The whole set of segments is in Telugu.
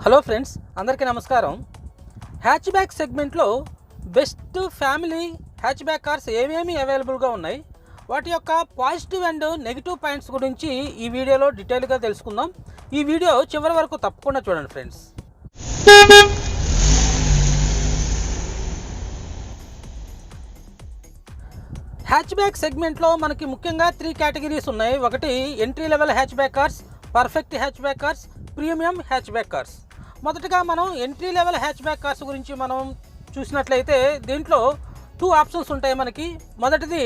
హలో ఫ్రెండ్స్, అందరికీ నమస్కారం. హ్యాచ్ బ్యాక్ సెగ్మెంట్లో best family hatch back cars ఏమేమి అవైలబుల్గా ఉన్నాయి, వాటి యొక్క పాజిటివ్ అండ్ నెగిటివ్ పాయింట్స్ గురించి ఈ వీడియోలో డీటెయిల్గా తెలుసుకుందాం. ఈ వీడియో చివరి వరకు తప్పకుండా చూడండి ఫ్రెండ్స్. హ్యాచ్ బ్యాక్ సెగ్మెంట్లో మనకి ముఖ్యంగా 3 కేటగిరీస్ ఉన్నాయి. ఒకటి entry level hatch back cars, perfect hatch back cars, premium hatch back cars. మొదటగా మనం entry level hatch back cars గురించి మనం చూసినట్లయితే దీంట్లో 2 ఆప్షన్స్ ఉంటాయి మనకి. మొదటిది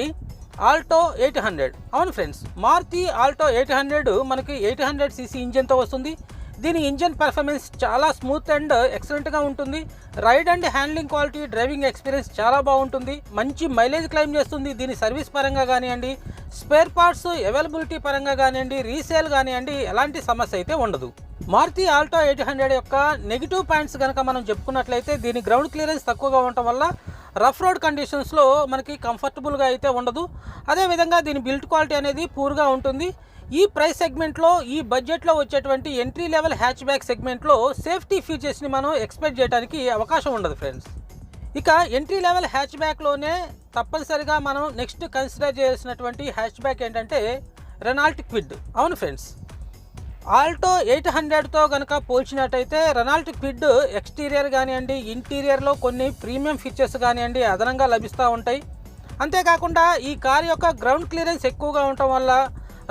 ఆల్టో 800. అవును ఫ్రెండ్స్, మారుతి ఆల్టో 800 మనకి 800 సీసీ ఇంజన్తో వస్తుంది. దీని ఇంజన్ పర్ఫార్మెన్స్ చాలా స్మూత్ అండ్ ఎక్సలెంట్గా ఉంటుంది. Ride and handling quality, driving experience చాలా బాగుంటుంది. మంచి మైలేజ్ క్లెయిమ్ చేస్తుంది. దీని సర్వీస్ పరంగా కానివ్వండి, స్పేర్ పార్ట్స్ అవైలబిలిటీ పరంగా కానివ్వండి, రీసేల్ కానివ్వండి, ఎలాంటి సమస్య అయితే ఉండదు. మారుతి ఆల్టో 800 యొక్క నెగిటివ్ పాయింట్స్ కనుక మనం చెప్పుకున్నట్లయితే దీని గ్రౌండ్ క్లియరెన్స్ తక్కువగా ఉండటం వల్ల రఫ్ రోడ్ కండిషన్స్లో మనకి కంఫర్టబుల్గా అయితే ఉండదు. అదేవిధంగా దీని బిల్డ్ క్వాలిటీ అనేది పూర్గా ఉంటుంది. ఈ ప్రైస్ సెగ్మెంట్లో, ఈ బడ్జెట్లో వచ్చేటువంటి ఎంట్రీ లెవెల్ హ్యాచ్ బ్యాక్ సెగ్మెంట్లో సేఫ్టీ ఫీచర్స్ని మనం ఎక్స్పెక్ట్ చేయడానికి అవకాశం ఉండదు ఫ్రెండ్స్. ఇక ఎంట్రీ లెవెల్ హ్యాచ్ బ్యాక్లోనే తప్పనిసరిగా మనం నెక్స్ట్ కన్సిడర్ చేయాల్సినటువంటి హ్యాచ్ బ్యాక్ ఏంటంటే రెనాల్ట్ క్విడ్. అవును ఫ్రెండ్స్, ఆల్టో 800తో కనుక పోల్చినట్టయితే రెనాల్ట్ క్విడ్ ఎక్స్టీరియర్ కానివ్వండి, ఇంటీరియర్లో కొన్ని ప్రీమియం ఫీచర్స్ కానివ్వండి అదనంగా లభిస్తూ ఉంటాయి. అంతేకాకుండా ఈ కార్ యొక్క గ్రౌండ్ క్లియరెన్స్ ఎక్కువగా ఉండటం వల్ల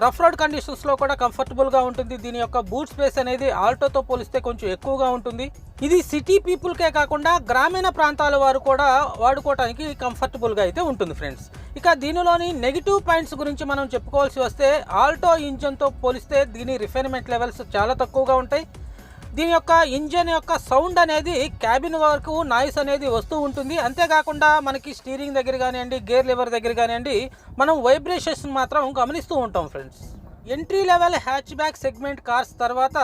రఫ్ రోడ్ కండిషన్స్లో కూడా కంఫర్టబుల్గా ఉంటుంది. దీని యొక్క బూట్ స్పేస్ అనేది ఆల్టోతో పోలిస్తే కొంచెం ఎక్కువగా ఉంటుంది. ఇది సిటీ పీపుల్కే కాకుండా గ్రామీణ ప్రాంతాల వారు కూడా వాడుకోవడానికి కంఫర్టబుల్గా అయితే ఉంటుంది ఫ్రెండ్స్. ఇక దీనిలోని నెగిటివ్ పాయింట్స్ గురించి మనం చెప్పుకోవాల్సి వస్తే ఆల్టో ఇంజన్తో పోలిస్తే దీని రిఫైన్మెంట్ లెవెల్స్ చాలా తక్కువగా ఉంటాయి. దీని యొక్క ఇంజన్ యొక్క సౌండ్ అనేది క్యాబిన్ వరకు నాయిస్ అనేది వస్తూ ఉంటుంది. అంతేకాకుండా మనకి స్టీరింగ్ దగ్గర కానివ్వండి, గేర్ లివర్ దగ్గర కానివ్వండి మనం వైబ్రేషన్స్ మాత్రం గమనిస్తూ ఉంటాం friends. Entry level hatch back segment cars తర్వాత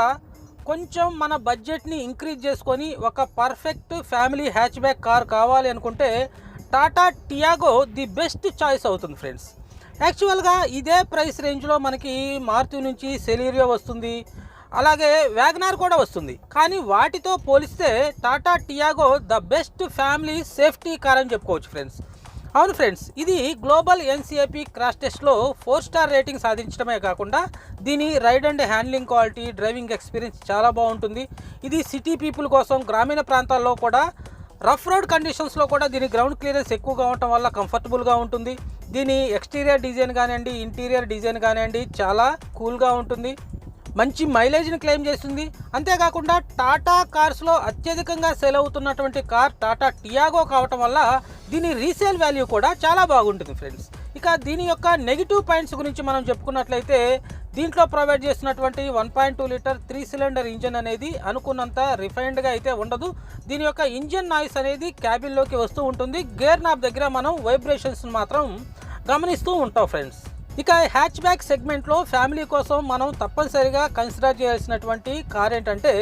కొంచెం మన బడ్జెట్ని ఇంక్రీజ్ చేసుకొని ఒక perfect family hatch back car కావాలి అనుకుంటే Tata Tiago the best choice అవుతుంది ఫ్రెండ్స్. యాక్చువల్గా ఇదే ప్రైస్ రేంజ్లో మనకి మారుతి నుంచి సెలీరియో వస్తుంది, అలాగే వ్యాగనార్ కూడా వస్తుంది. కానీ వాటితో పోలిస్తే Tata Tiago the best family safety car అని చెప్పుకోవచ్చు ఫ్రెండ్స్. అవును ఫ్రెండ్స్, ఇది గ్లోబల్ ఎన్సిఏపి క్రాష్ టెస్ట్లో 4 స్టార్ రేటింగ్ సాధించడమే కాకుండా దీని ride and handling quality, driving experience చాలా బాగుంటుంది. ఇది సిటీ పీపుల్ కోసం, గ్రామీణ ప్రాంతాల్లో కూడా రఫ్ రోడ్ కండిషన్స్లో కూడా దీని గ్రౌండ్ క్లియరెన్స్ ఎక్కువగా ఉండటం వల్ల కంఫర్టబుల్గా ఉంటుంది. దీని ఎక్స్టీరియర్ డిజైన్ కానివ్వండి, ఇంటీరియర్ డిజైన్ కానివ్వండి చాలా కూల్గా ఉంటుంది. మంచి మైలేజ్ని క్లెయిమ్ చేస్తుంది. అంతేకాకుండా టాటా కార్స్లో అత్యధికంగా సేల్ అవుతున్నటువంటి కార్ టాటా టియాగో కావటం వల్ల దీని రీసేల్ వాల్యూ కూడా చాలా బాగుంటుంది ఫ్రెండ్స్. ఇక దీని యొక్క నెగిటివ్ పాయింట్స్ గురించి మనం చెప్పుకున్నట్లయితే దీంట్లో ప్రొవైడ్ చేసినటువంటి 1.2 లీటర్ 3 సిలిండర్ ఇంజన్ అనేది అనుకున్నంత రిఫైన్డ్గా అయితే ఉండదు. దీని యొక్క ఇంజన్ నాయిస్ అనేది క్యాబిన్లోకి వస్తూ ఉంటుంది. గేర్ నాబ్ దగ్గర మనం వైబ్రేషన్స్ మాత్రం గమనిస్తూ ఉంటాం ఫ్రెండ్స్. ఇక హ్యాచ్ బ్యాక్ సెగ్మెంట్లో ఫ్యామిలీ కోసం మనం తప్పనిసరిగా కన్సిడర్ చేయాల్సినటువంటి కార్ ఏంటంటే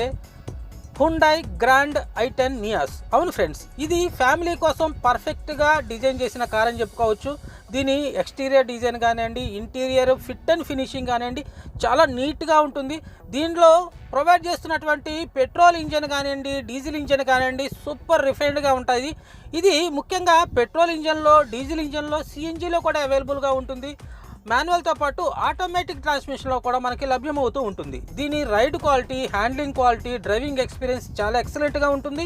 హ్యుండై గ్రాండ్ i10 నియాస్. అవును ఫ్రెండ్స్, ఇది ఫ్యామిలీ కోసం పర్ఫెక్ట్గా డిజైన్ చేసిన కార్ అని చెప్పుకోవచ్చు. దీని ఎక్స్టీరియర్ డిజైన్ కానివ్వండి, ఇంటీరియర్ ఫిట్ అండ్ ఫినిషింగ్ కానివ్వండి చాలా నీట్గా ఉంటుంది. దీనిలో ప్రొవైడ్ చేస్తున్నటువంటి పెట్రోల్ ఇంజన్ కానివ్వండి, డీజిల్ ఇంజన్ కానివ్వండి సూపర్ రిఫైన్డ్గా ఉంటుంది. ఇది ముఖ్యంగా పెట్రోల్ ఇంజన్లో, డీజిల్ ఇంజన్లో, సిఎన్జిలో కూడా అవైలబుల్గా ఉంటుంది. మాన్యువల్తో పాటు ఆటోమేటిక్ ట్రాన్స్మిషన్లో కూడా మనకి లభ్యమవుతూ ఉంటుంది. దీని ride quality, handling quality, driving experience చాలా ఎక్సలెంట్గా ఉంటుంది.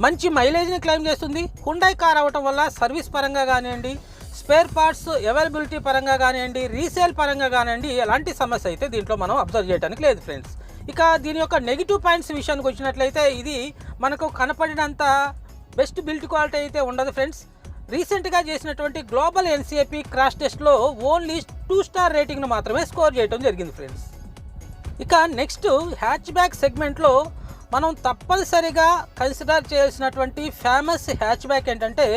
మంచి మైలేజ్ని క్లెయిమ్ చేస్తుంది. హ్యుండై కార్ అవ్వటం వల్ల సర్వీస్ పరంగా కానివ్వండి, స్పేర్ పార్ట్స్ అవైలబిలిటీ పరంగా కానివ్వండి, రీసేల్ పరంగా కానివ్వండి ఎలాంటి సమస్య అయితే దీంట్లో మనం అబ్జర్వ్ చేయడానికి లేదు ఫ్రెండ్స్. ఇక దీని యొక్క నెగిటివ్ పాయింట్స్ విషయానికి వచ్చినట్లయితే ఇది మనకు కనపడినంత బెస్ట్ బిల్డ్ క్వాలిటీ అయితే ఉండదు ఫ్రెండ్స్. రీసెంట్గా చేసినటువంటి గ్లోబల్ ఎన్సిఏపి క్రాష్ టెస్ట్లో ఓన్లీ 2 స్టార్ రేటింగ్ను మాత్రమే స్కోర్ చేయడం జరిగింది ఫ్రెండ్స్. ఇక నెక్స్ట్ హ్యాచ్ బ్యాక్ సెగ్మెంట్లో మనం తప్పనిసరిగా కన్సిడర్ చేయాల్సినటువంటి ఫేమస్ హ్యాచ్ బ్యాక్ ఏంటంటే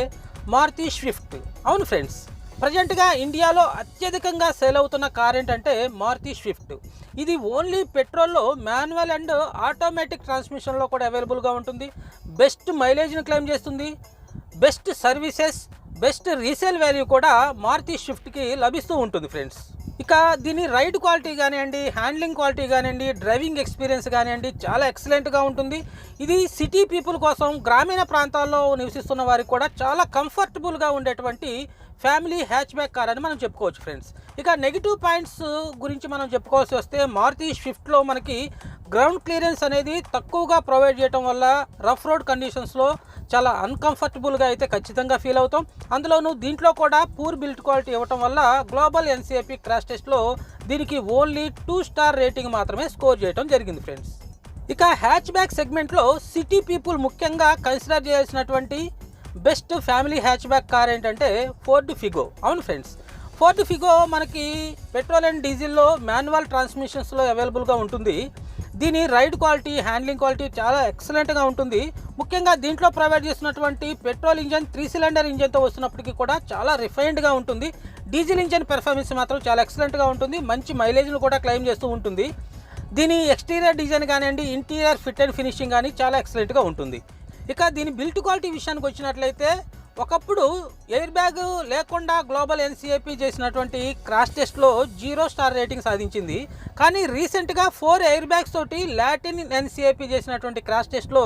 మారుతి స్విఫ్ట్. అవును ఫ్రెండ్స్, ప్రజెంట్గా ఇండియాలో అత్యధికంగా సేల్ అవుతున్న కార్ ఏంటంటే మారుతి స్విఫ్ట్. ఇది ఓన్లీ పెట్రోల్లో మాన్యువల్ అండ్ ఆటోమేటిక్ ట్రాన్స్మిషన్లో కూడా అవైలబుల్గా ఉంటుంది. బెస్ట్ మైలేజ్ని క్లెయిమ్ చేస్తుంది. Best services, best resale value కూడా మారుతి స్విఫ్ట్కి లభిస్తూ ఉంటుంది ఫ్రెండ్స్. ఇక దీని రైడ్ క్వాలిటీ కానివ్వండి, హ్యాండ్లింగ్ క్వాలిటీ కానివ్వండి, డ్రైవింగ్ ఎక్స్పీరియన్స్ కానివ్వండి చాలా ఎక్సలెంట్గా ఉంటుంది. ఇది సిటీ పీపుల్ కోసం, గ్రామీణ ప్రాంతాల్లో నివసిస్తున్న వారికి కూడా చాలా కంఫర్టబుల్గా ఉండేటువంటి ఫ్యామిలీ హ్యాచ్ బ్యాక్ కార్ అని మనం చెప్పుకోవచ్చు ఫ్రెండ్స్. ఇక నెగిటివ్ పాయింట్స్ గురించి మనం చెప్పుకోవాల్సి వస్తే, మారుతి స్విఫ్ట్లో మనకి గ్రౌండ్ క్లియరెన్స్ అనేది తక్కువగా ప్రొవైడ్ చేయడం వల్ల రఫ్ రోడ్ కండిషన్స్లో చాలా అన్కంఫర్టబుల్గా అయితే ఖచ్చితంగా ఫీల్ అవుతాం. అందులోనూ దీంట్లో కూడా పూర్ బిల్ట్ క్వాలిటీ ఇవ్వటం వల్ల గ్లోబల్ ఎన్సిఏపి క్రాష్ టెస్ట్లో దీనికి ఓన్లీ 2 స్టార్ రేటింగ్ మాత్రమే స్కోర్ చేయడం జరిగింది ఫ్రెండ్స్. ఇక హ్యాచ్ బ్యాక్ సెగ్మెంట్లో సిటీ పీపుల్ ముఖ్యంగా కన్సిడర్ చేయాల్సినటువంటి best family hatch back car ఏంటంటే ఫోర్డ్ ఫిగో. అవును ఫ్రెండ్స్, ఫోర్డ్ ఫిగో మనకి పెట్రోల్ అండ్ డీజిల్లో మాన్యువల్ ట్రాన్స్మిషన్స్లో అవైలబుల్గా ఉంటుంది. దీని రైడ్ క్వాలిటీ, హ్యాండ్లింగ్ క్వాలిటీ చాలా ఎక్సలెంట్గా ఉంటుంది. ముఖ్యంగా దీంట్లో ప్రొవైడ్ చేసినటువంటి పెట్రోల్ ఇంజన్ 3 సిలిండర్ ఇంజన్తో వస్తున్నప్పటికీ కూడా చాలా రిఫైన్డ్గా ఉంటుంది. డీజిల్ ఇంజన్ పెర్ఫార్మెన్స్ మాత్రం చాలా ఎక్సలెంట్గా ఉంటుంది. మంచి మైలేజ్ను కూడా క్లెయిమ్ చేస్తూ ఉంటుంది. దీని ఎక్స్టీరియర్ డిజైన్ కానివ్వండి, ఇంటీరియర్ ఫిట్ అండ్ ఫినిషింగ్ కానీ చాలా ఎక్సలెంట్గా ఉంటుంది. ఇక దీని బిల్ట్ క్వాలిటీ విషయానికి వచ్చినట్లయితే, ఒకప్పుడు ఎయిర్ బ్యాగ్ లేకుండా గ్లోబల్ ఎన్సిఏపి చేసినటువంటి క్రాష్ టెస్ట్లో 0 స్టార్ రేటింగ్ సాధించింది. కానీ రీసెంట్గా 4 ఎయిర్ బ్యాగ్స్ తోటి లాటిన్ ఎన్సిఏపి చేసినటువంటి క్రాష్ టెస్ట్లో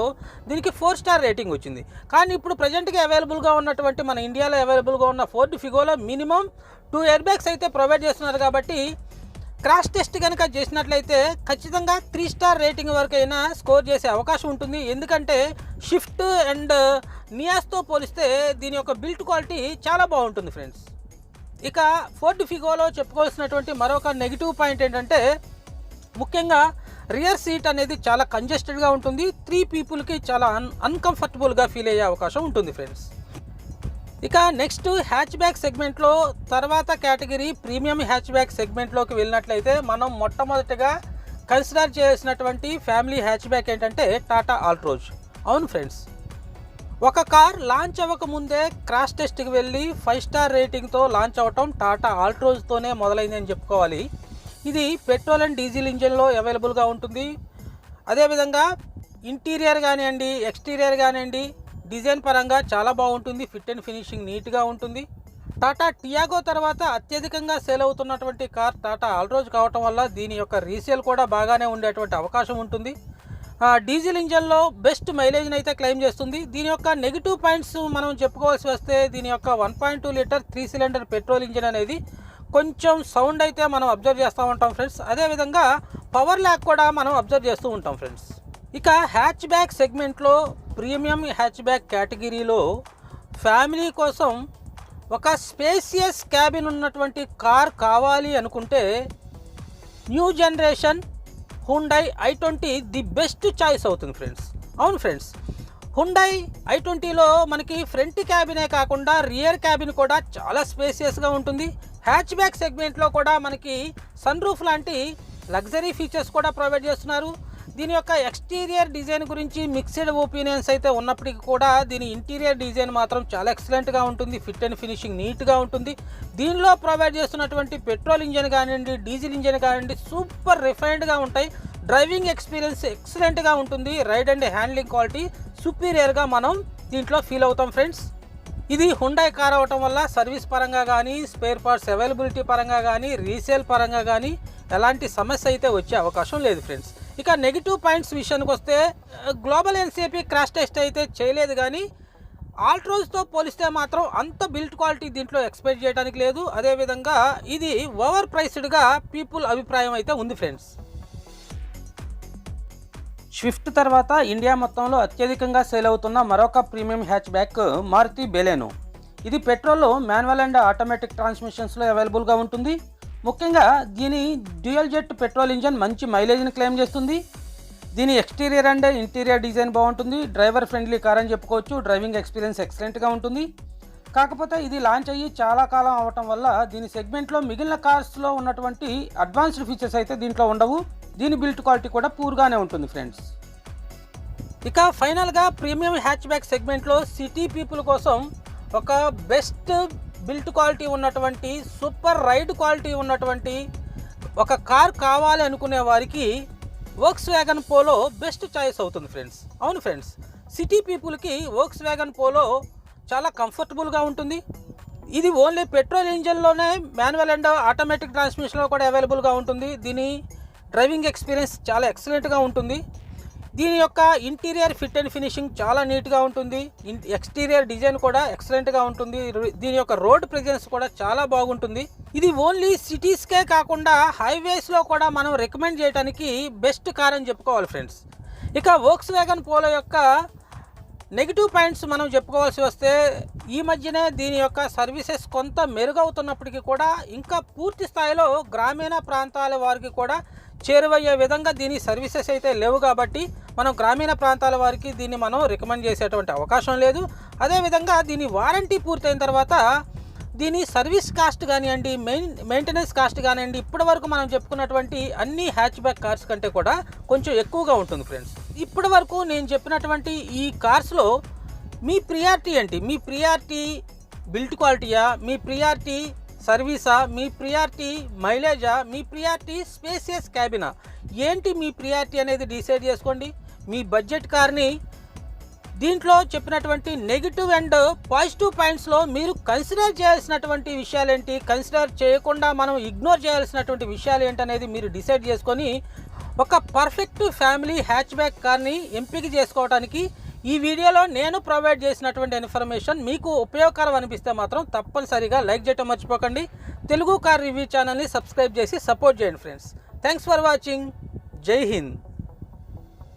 దీనికి 4 స్టార్ రేటింగ్ వచ్చింది. కానీ ఇప్పుడు ప్రజెంట్గా అవైలబుల్గా ఉన్నటువంటి మన ఇండియాలో అవైలబుల్గా ఉన్న ఫోర్డ్ ఫిగోలో మినిమం 2 ఎయిర్ బ్యాగ్స్ అయితే ప్రొవైడ్ చేస్తున్నారు. కాబట్టి క్రాష్ టెస్ట్ కనుక చేసినట్లయితే ఖచ్చితంగా 3 స్టార్ రేటింగ్ వరకు అయినా స్కోర్ చేసే అవకాశం ఉంటుంది. ఎందుకంటే షిఫ్ట్ అండ్ నియాస్తో పోలిస్తే దీని యొక్క బిల్ట్ క్వాలిటీ చాలా బాగుంటుంది ఫ్రెండ్స్. ఇక ఫోర్డ్ ఫిగోలో చెప్పుకోవాల్సినటువంటి మరొక నెగిటివ్ పాయింట్ ఏంటంటే, ముఖ్యంగా రియర్ సీట్ అనేది చాలా కంజెస్టెడ్గా ఉంటుంది. 3 పీపుల్కి చాలా అన్కంఫర్టబుల్గా ఫీల్ అయ్యే అవకాశం ఉంటుంది ఫ్రెండ్స్. ఇక నెక్స్ట్ హ్యాచ్ బ్యాక్ సెగ్మెంట్లో తర్వాత కేటగిరీ ప్రీమియం హ్యాచ్ బ్యాక్ సెగ్మెంట్లోకి వెళ్ళినట్లయితే, మనం మొట్టమొదటిగా కన్సిడర్ చేసినటువంటి ఫ్యామిలీ హ్యాచ్ బ్యాక్ ఏంటంటే టాటా ఆల్ట్రోజ్. అవును ఫ్రెండ్స్, ఒక కార్ లాంచ్ అవ్వకముందే క్రాష్ టెస్ట్కి వెళ్ళి 5 స్టార్ రేటింగ్తో లాంచ్ అవ్వటం టాటా ఆల్ట్రోజ్తోనే మొదలైందని చెప్పుకోవాలి. ఇది పెట్రోల్ అండ్ డీజిల్ ఇంజన్లో అవైలబుల్గా ఉంటుంది. అదేవిధంగా ఇంటీరియర్ కానివ్వండి, ఎక్స్టీరియర్ కానివ్వండి, డిజైన్ పరంగా చాలా బాగుంటుంది. ఫిట్ అండ్ ఫినిషింగ్ నీట్గా ఉంటుంది. టాటా టియాగో తర్వాత అత్యధికంగా సేల్ అవుతున్నటువంటి కార్ టాటా ఆల్ట్రోజ్ కావటం వల్ల దీని యొక్క రీసేల్ కూడా బాగానే ఉండేటువంటి అవకాశం ఉంటుంది. డీజిల్ ఇంజన్లో బెస్ట్ మైలేజ్ని అయితే క్లెయిమ్ చేస్తుంది. దీని యొక్క నెగిటివ్ పాయింట్స్ మనం చెప్పుకోవాల్సి వస్తే, దీని యొక్క 1.2 లీటర్ 3 సిలిండర్ పెట్రోల్ ఇంజన్ అనేది కొంచెం సౌండ్ అయితే మనం అబ్జర్వ్ చేస్తూ ఉంటాం ఫ్రెండ్స్. అదేవిధంగా పవర్ ల్యాక్ కూడా మనం అబ్జర్వ్ చేస్తూ ఉంటాం ఫ్రెండ్స్. ఇక హ్యాచ్ బ్యాక్ సెగ్మెంట్లో ప్రీమియం హ్యాచ్ బ్యాక్ కేటగిరీలో ఫ్యామిలీ కోసం ఒక స్పేసియస్ క్యాబిన్ ఉన్నటువంటి కార్ కావాలి అనుకుంటే new generation Hyundai i20 the best choice అవుతుంది ఫ్రెండ్స్. అవును ఫ్రెండ్స్, హుండై i20లో మనకి ఫ్రంట్ క్యాబినే కాకుండా రియర్ క్యాబిన్ కూడా చాలా స్పేసియస్గా ఉంటుంది. హ్యాచ్ బ్యాక్ సెగ్మెంట్లో కూడా మనకి సన్ రూఫ్ లాంటి లగ్జరీ ఫీచర్స్ కూడా ప్రొవైడ్ చేస్తున్నారు. దీని యొక్క ఎక్స్టీరియర్ డిజైన్ గురించి మిక్స్డ్ ఒపీనియన్స్ అయితే ఉన్నప్పటికీ కూడా దీని ఇంటీరియర్ డిజైన్ మాత్రం చాలా ఎక్సలెంట్గా ఉంటుంది. ఫిట్ అండ్ ఫినిషింగ్ నీట్గా ఉంటుంది. దీనిలో ప్రొవైడ్ చేస్తున్నటువంటి పెట్రోల్ ఇంజన్ కానివ్వండి, డీజిల్ ఇంజన్ కానివ్వండి సూపర్ రిఫైన్డ్గా ఉంటాయి. డ్రైవింగ్ ఎక్స్పీరియన్స్ ఎక్సలెంట్గా ఉంటుంది. రైడ్ అండ్ హ్యాండ్లింగ్ క్వాలిటీ సుపీరియర్గా మనం దీంట్లో ఫీల్ అవుతాం ఫ్రెండ్స్. ఇది హుండై కార్ అవటం వల్ల సర్వీస్ పరంగా కానీ, స్పేర్ పార్ట్స్ అవైలబిలిటీ పరంగా కానీ, రీసేల్ పరంగా కానీ ఎలాంటి సమస్య అయితే వచ్చే అవకాశం లేదు ఫ్రెండ్స్. ఇక నెగిటివ్ పాయింట్స్ విషయానికి వస్తే, గ్లోబల్ ఎన్సిఏపి క్రాష్ టెస్ట్ అయితే చేయలేదు, కానీ ఆల్ట్రోజ్తో పోలిస్తే మాత్రం అంత బిల్ట్ క్వాలిటీ దీంట్లో ఎక్స్పెక్ట్ చేయడానికి లేదు. అదేవిధంగా ఇది ఓవర్ ప్రైస్డ్గా పీపుల్ అభిప్రాయం అయితే ఉంది ఫ్రెండ్స్. స్విఫ్ట్ తర్వాత ఇండియా మొత్తంలో అత్యధికంగా సేల్ అవుతున్న మరొక premium hatchback Maruti Baleno. ఇది పెట్రోల్లో మాన్యువల్ అండ్ ఆటోమేటిక్ ట్రాన్స్మిషన్స్లో అవైలబుల్గా ఉంటుంది. ముఖ్యంగా దీని డ్యూయల్ జెట్ పెట్రోల్ ఇంజన్ మంచి మైలేజ్ని క్లెయిమ్ చేస్తుంది. దీని ఎక్స్టీరియర్ అండ్ ఇంటీరియర్ డిజైన్ బాగుంటుంది. డ్రైవర్ ఫ్రెండ్లీ కార్ అని చెప్పుకోవచ్చు. డ్రైవింగ్ ఎక్స్పీరియన్స్ ఎక్సలెంట్గా ఉంటుంది. కాకపోతే ఇది లాంచ్ అయ్యి చాలా కాలం అవటం వల్ల దీని సెగ్మెంట్లో మిగిలిన కార్స్లో ఉన్నటువంటి అడ్వాన్స్డ్ ఫీచర్స్ అయితే దీంట్లో ఉండవు. దీని బిల్ట్ క్వాలిటీ కూడా పూర్గానే ఉంటుంది ఫ్రెండ్స్. ఇక ఫైనల్గా ప్రీమియం హ్యాచ్ బ్యాక్ సెగ్మెంట్లో సిటీ పీపుల్ కోసం ఒక బెస్ట్ బిల్ట్ క్వాలిటీ ఉన్నటువంటి, సూపర్ రైడ్ క్వాలిటీ ఉన్నటువంటి ఒక కార్ కావాలి అనుకునే వారికి Volkswagen Polo best choice అవుతుంది ఫ్రెండ్స్. అవును ఫ్రెండ్స్, సిటీ పీపుల్కి వోక్స్ వ్యాగన్ పోలో చాలా కంఫర్టబుల్గా ఉంటుంది. ఇది ఓన్లీ పెట్రోల్ ఇంజన్లోనే మాన్యువల్ అండ్ ఆటోమేటిక్ ట్రాన్స్మిషన్లో కూడా అవైలబుల్గా ఉంటుంది. దీని డ్రైవింగ్ ఎక్స్పీరియన్స్ చాలా ఎక్సలెంట్గా ఉంటుంది. దీని యొక్క ఇంటీరియర్ ఫిట్ అండ్ ఫినిషింగ్ చాలా నీట్గా ఉంటుంది. ఎక్స్టీరియర్ డిజైన్ కూడా ఎక్సలెంట్గా ఉంటుంది. దీని యొక్క రోడ్ ప్రెజెన్స్ కూడా చాలా బాగుంటుంది. ఇది ఓన్లీ సిటీస్కే కాకుండా హైవేస్లో కూడా మనం రికమెండ్ చేయడానికి బెస్ట్ కార్ అని చెప్పుకోవాలి ఫ్రెండ్స్. ఇక వోక్స్వ్యాగన్ పోలో యొక్క నెగిటివ్ పాయింట్స్ మనం చెప్పుకోవాల్సి వస్తే, ఈ మధ్యనే దీని యొక్క సర్వీసెస్ కొంత మెరుగవుతున్నప్పటికీ కూడా ఇంకా పూర్తి స్థాయిలో గ్రామీణ ప్రాంతాల వారికి కూడా చేరువయ్యే విధంగా దీని సర్వీసెస్ అయితే లేవు. కాబట్టి మనం గ్రామీణ ప్రాంతాల వారికి దీన్ని మనం రికమెండ్ చేసేటువంటి అవకాశం లేదు. అదేవిధంగా దీని వారంటీ పూర్తయిన తర్వాత దీని సర్వీస్ కాస్ట్ కానివ్వండి, మెయింటెనెన్స్ కాస్ట్ కానివ్వండి, ఇప్పటి వరకు మనం చెప్పుకున్నటువంటి అన్ని హ్యాచ్బ్యాక్ కార్స్ కంటే కూడా కొంచెం ఎక్కువగా ఉంటుంది ఫ్రెండ్స్. ఇప్పటి వరకు నేను చెప్పినటువంటి ఈ కార్స్లో మీ ప్రియారిటీ ఏంటి? మీ ప్రియారిటీ బిల్ట్ క్వాలిటీయా, మీ ప్రియారిటీ సర్వీసా, మీ ప్రియారిటీ మైలేజా, మీ ప్రియారిటీ స్పేసియస్ క్యాబినా, ఏంటి మీ ప్రియారిటీ అనేది డిసైడ్ చేసుకోండి. మీ బడ్జెట్ కార్ని దీంట్లో చెప్పినటువంటి నెగిటివ్ అండ్ పాజిటివ్ పాయింట్స్లో మీరు కన్సిడర్ చేయాల్సినటువంటి విషయాలు ఏంటి, కన్సిడర్ చేయకుండా మనం ఇగ్నోర్ చేయాల్సినటువంటి విషయాలు ఏంటి అనేది మీరు డిసైడ్ చేసుకొని ఒక పర్ఫెక్ట్ ఫ్యామిలీ హ్యాచ్బ్యాక్ కార్ని ఎంపిక చేసుకోవడానికి ఈ వీడియోలో నేను ప్రొవైడ్ చేసినటువంటి ఇన్ఫర్మేషన్ మీకు ఉపయోగకరం అనిపిస్తే మాత్రం తప్పనిసరిగా లైక్ చేయడం మర్చిపోకండి. తెలుగు కార్ రివ్యూ ఛానల్ని సబ్స్క్రైబ్ చేసి సపోర్ట్ చేయండి ఫ్రెండ్స్. Thanks for watching. జై హింద్.